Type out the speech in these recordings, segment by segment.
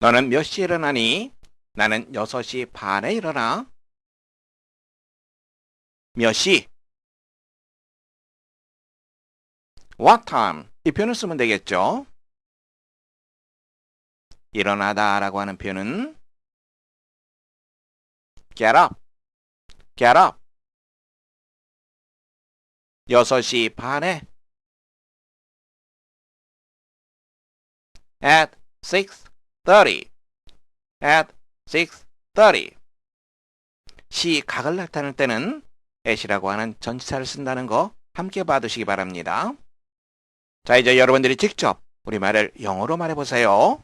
너는 몇 시에 일어나니? 나는 6시 반에 일어나. 몇 시? What time? 이 표현을 쓰면 되겠죠? 일어나다 라고 하는 표현은 get up, get up. 6시 반에 at 6:30, at 6:30. 시각을 나타낼 때는 at이라고 하는 전치사를 쓴다는 거 함께 봐두시기 바랍니다. 자, 이제 여러분들이 직접 우리말을 영어로 말해보세요.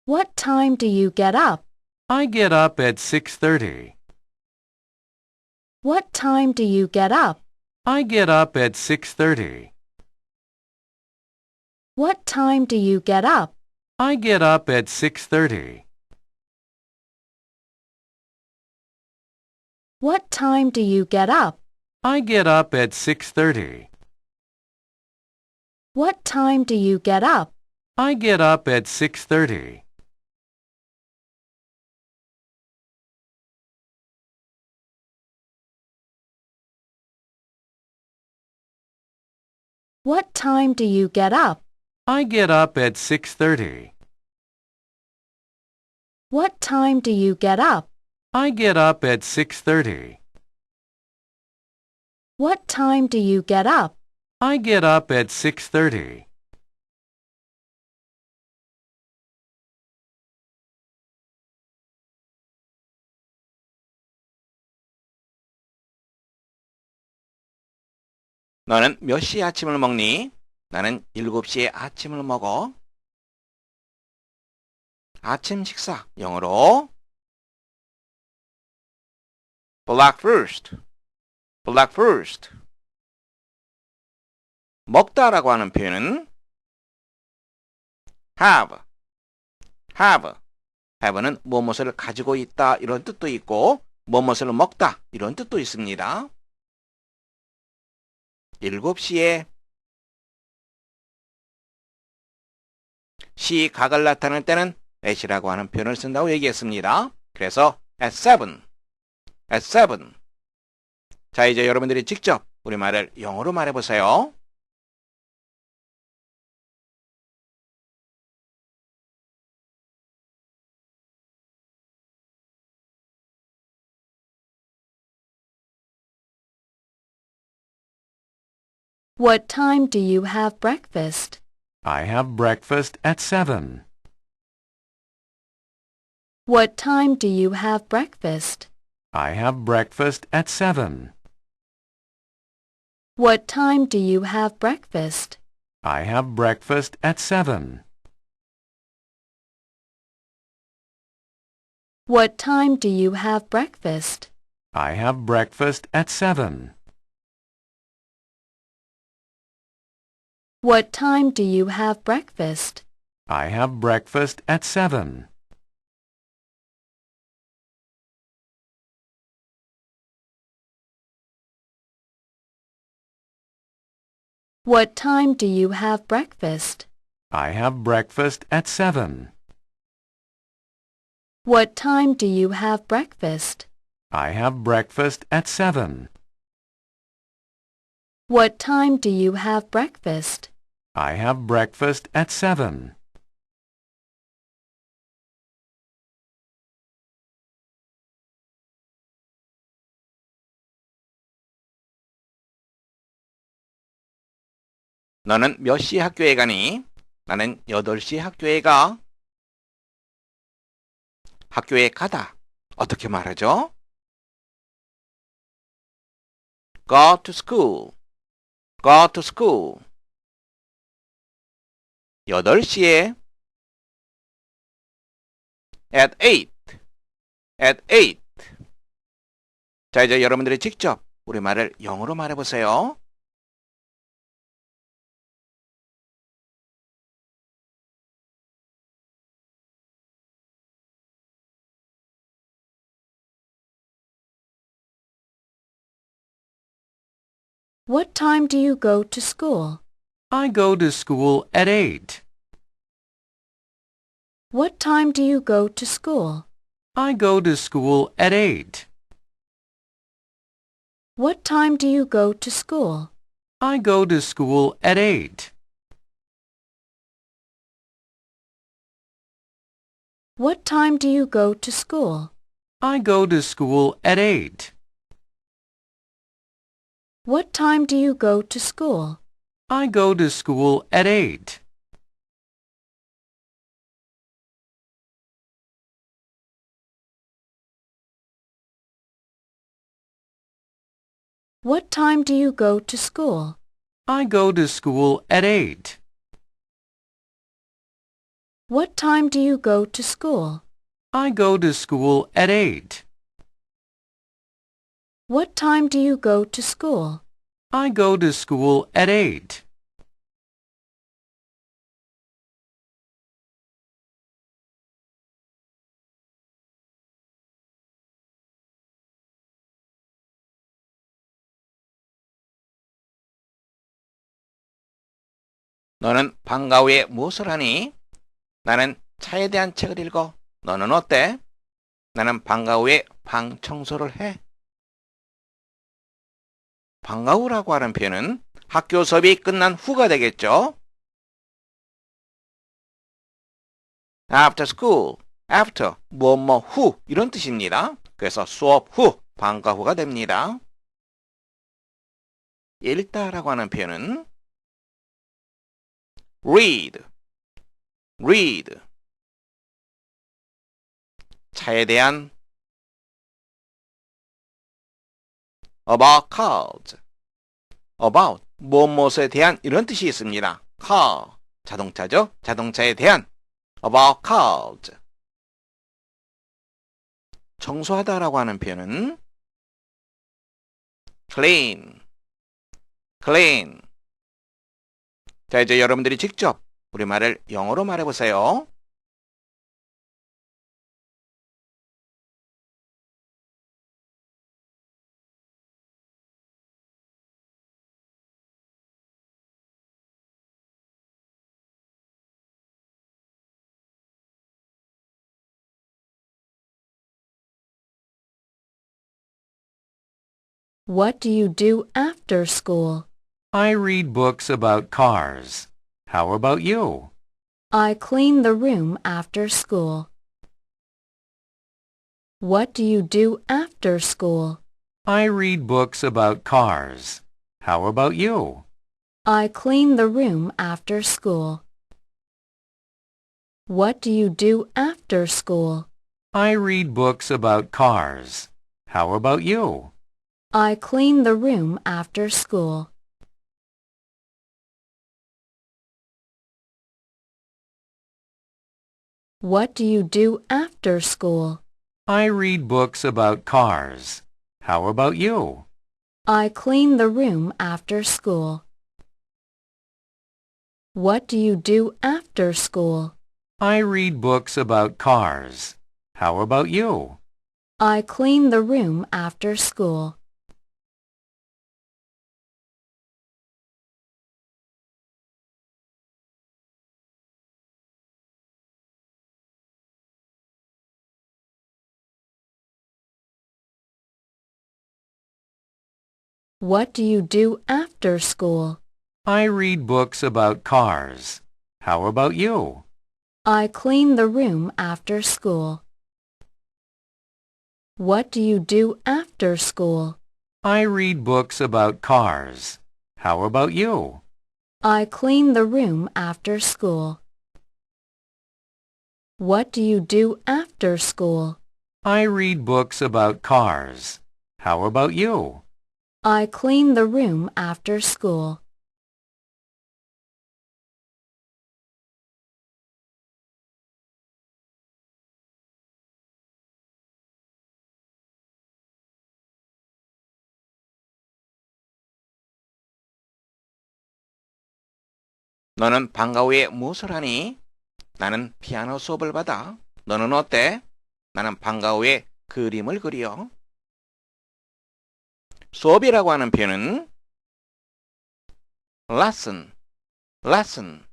What time do you get up? I get up at 6:30. What time do you get up? I get up at 6:30. What time do you get up? I get up at 6:30. What time do you get up? I get up at 6:30. What time do you get up? I get up at 6:30. What time do you get up? I get up at 6:30. What time do you get up? I get up at 6:30. What time do you get up? I get up at 6:30. 너는 몇 시에 아침을 먹니? 나는 7시에 아침을 먹어. 아침 식사, 영어로 breakfast, breakfast. 먹다라고 하는 표현은 have, have. have는 무엇을 가지고 있다 이런 뜻도 있고 무엇을 먹다 이런 뜻도 있습니다. 7시에 시각을 나타낼 때는 at이라고 하는 표현을 쓴다고 얘기했습니다. 그래서 at 7, at 7. 자, 이제 여러분들이 직접 우리말을 영어로 말해보세요. What time do you have breakfast? I have breakfast at 7. What time do you have breakfast? I have breakfast at 7. What time do you have breakfast? I have breakfast at 7. What time do you have breakfast? I have breakfast at 7. What time do you have breakfast? I have breakfast at 7. What time do you have breakfast? I have breakfast at 7. What time do you have breakfast? I have breakfast at 7. What time do you have breakfast? I have breakfast at 7. 너는 몇 시에 학교에 가니? 나는 8시에 학교에 가. 학교에 가다. 어떻게 말하죠? go to school, go to school. 8시에 at 8, at 8. 자, 이제 여러분들이 직접 우리말을 영어로 말해보세요. What time do you go to school? I go to school at 8. What time do you go to school? I go to school at 8. What time do you go to school? I go to school at 8. What time do you go to school? I go to school at 8. What time do you go to school? I go to school at 8. What time do you go to school? I go to school at 8. What time do you go to school? I go to school at 8. What time do you go to school? I go to school at 8. 너는 방과 후에 무엇을 하니? 나는 차에 대한 책을 읽어. 너는 어때? 나는 방과 후에 방 청소를 해. 방과 후라고 하는 표현은 학교 수업이 끝난 후가 되겠죠? after school, after, 뭐뭐 후 이런 뜻입니다. 그래서 수업 후, 방과 후가 됩니다. 읽다라고 하는 표현은 read, read, 차에 대한 about cars, about, 무엇에 대한 이런 뜻이 있습니다. car, 자동차죠? 자동차에 대한 about cars. 청소하다라고 하는 표현은 clean, clean. 자, 이제 여러분들이 직접 우리말을 영어로 말해보세요. What do you do after school? I read books about cars. How about you? I clean the room after school. What do you do after school? I read books about cars. How about you? I clean the room after school. What do you do after school? I read books about cars. How about you? I clean the room after school. What do you do after school? I read books about cars. How about you? I clean the room after school. What do you do after school? I read books about cars. How about you? I clean the room after school. What do you do after school? I read books about cars. How about you? I clean the room after school. What do you do after school? I read books about cars. How about you? I clean the room after school. What do you do after school? I read books about cars. How about you? I clean the room after school. 너는 방과 후에 무엇을 하니? 나는 피아노 수업을 받아. 너는 어때? 나는 방과 후에 그림을 그려. 수업이라고 하는 표현은 lesson, lesson.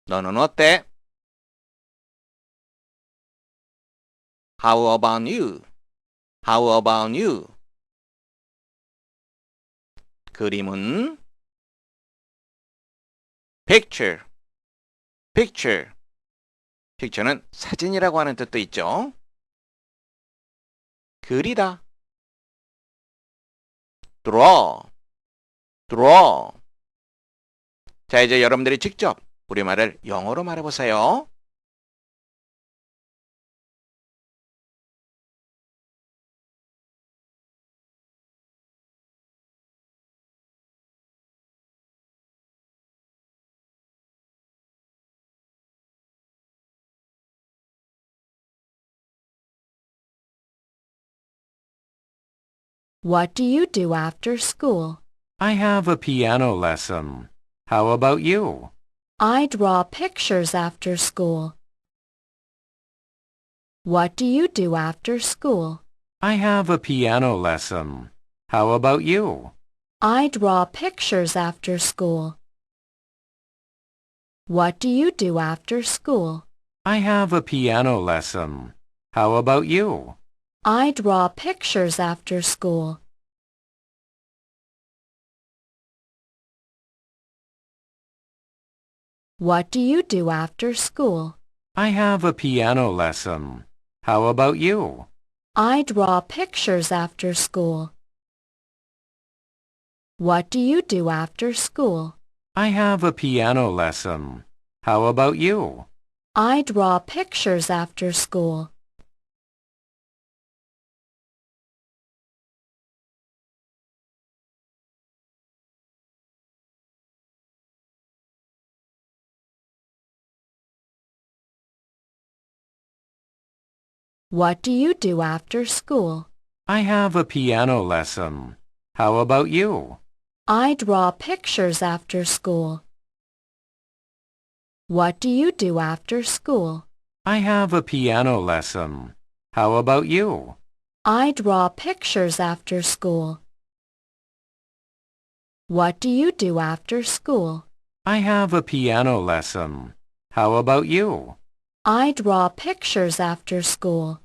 너는 어때? How about you? How about you? 그림은 picture, picture. picture는 사진이라고 하는 뜻도 있죠. 그리다. draw, draw. 자, 이제 여러분들이 직접 우리말을 영어로 말해보세요. What do you do after school? I have a piano lesson. How about you? I draw pictures after school. What do you do after school? I have a piano lesson. How about you? I draw pictures after school. What do you do after school? I have a piano lesson. How about you? I draw pictures after school. What do you do after school? I have a piano lesson. How about you? I draw pictures after school. What do you do after school? I have a piano lesson. How about you? I draw pictures after school. What do you do after school? I have a piano lesson. How about you? I draw pictures after school. What do you do after school? I have a piano lesson. How about you? I draw pictures after school. What do you do after school? I have a piano lesson. How about you? I draw pictures after school.